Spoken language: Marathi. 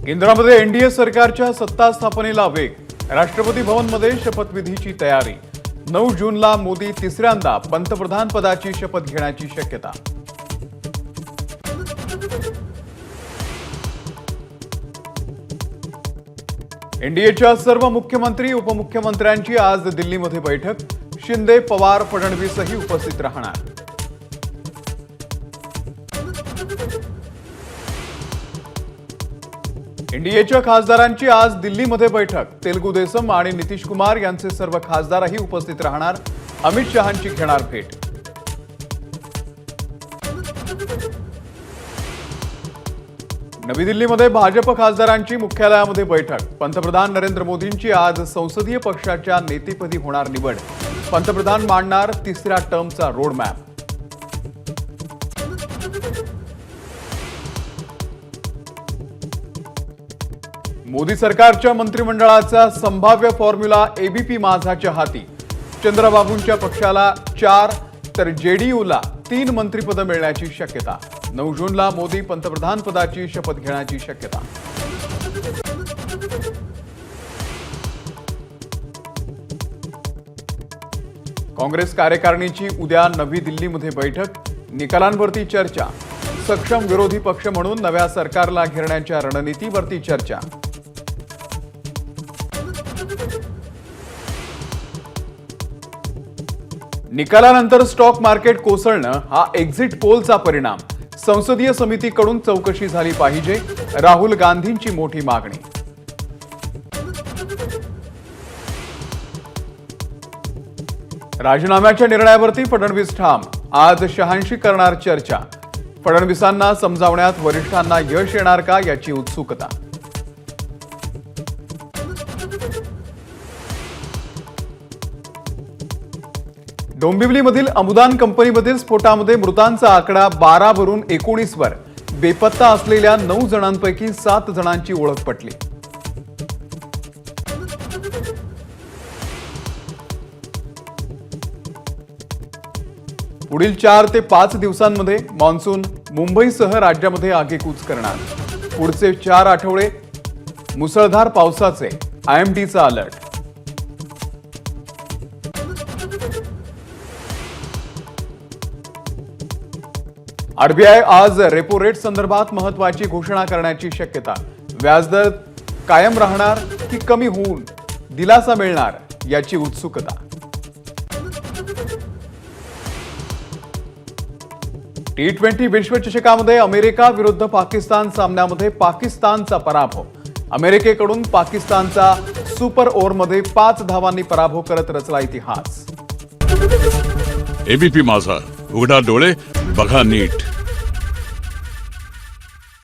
केंद्रामध्ये एनडीए सरकारच्या सत्ता स्थापनेला वेग. राष्ट्रपती भवनमध्ये शपथविधीची तयारी. 9 जूनला मोदी तिसऱ्यांदा पंतप्रधान पदाची शपथ घेण्याची शक्यता. एनडीएच्या सर्व मुख्यमंत्री उपमुख्यमंत्र्यांची आज दिल्लीमध्ये बैठक. शिंदे, पवार, फडणवीसही उपस्थित राहणार. एनडीएच्या खासदारांची आज दिल्लीमध्ये बैठक. तेलुगू देसम आणि नितीश कुमार यांचे सर्व खासदारही उपस्थित राहणार. अमित शहांची घेणार भेट. नवी दिल्लीमध्ये भाजप खासदारांची मुख्यालयामध्ये बैठक. पंतप्रधान नरेंद्र मोदींची आज संसदीय पक्षाच्या नेतेपदी होणार निवड. पंतप्रधान मांडणार तिसऱ्या टर्मचा रोडमॅप. मोदी सरकारच्या मंत्रिमंडळाचा संभाव्य फॉर्म्युला एबीपी माझाच्या हाती. चंद्रबाबूंच्या पक्षाला 4 तर जेडीयूला 3 मंत्रिपद मिळण्याची शक्यता. 9 जूनला मोदी पंतप्रधान पदाची शपथ घेण्याची शक्यता. काँग्रेस कार्यकारिणीची उद्या नवी दिल्लीमध्ये बैठक. निकालांवरती चर्चा. सक्षम विरोधी पक्ष म्हणून नव्या सरकारला घेरण्याच्या रणनीतीवरती चर्चा. निकालानंतर स्टॉक मार्केट कोसळणं हा एक्झिट पोलचा परिणाम. संसदीय समितीकडून चौकशी झाली पाहिजे. राहुल गांधींची मोठी मागणी. राजीनाम्याच्या निर्णयावरती फडणवीस ठाम. आज शहांशी करणार चर्चा. फडणवीसांना समजावण्यात वरिष्ठांना यश येणार का याची उत्सुकता. डोंबिवलीमधील अमुदान कंपनीमधील स्फोटामध्ये मृतांचा आकडा 12 वरून 19 वर. बेपत्ता असलेल्या 9 जणांपैकी 7 जणांची ओळख पटली. पुढील 4 ते 5 दिवसांमध्ये मान्सून मुंबईसह राज्यामध्ये आगेकूच करणार. पुढचे 4 आठवडे मुसळधार पावसाचे. आयएमडीचा अलर्ट. आरबीआय आज रेपो रेट संदर्भात महत्त्वाची घोषणा करण्याची शक्यता. व्याजदर कायम राहणार की कमी होऊन दिलासा मिळणार याची उत्सुकता. T20 विश्वचषकामध्ये अमेरिका विरुद्ध पाकिस्तान सामन्यामध्ये पाकिस्तानचा पराभव. अमेरिकेकडून पाकिस्तानचा सुपर ओव्हरमध्ये 5 धावांनी पराभव करत रचला इतिहास. एबीपी माझा, उघडा डोळे बघा नीट.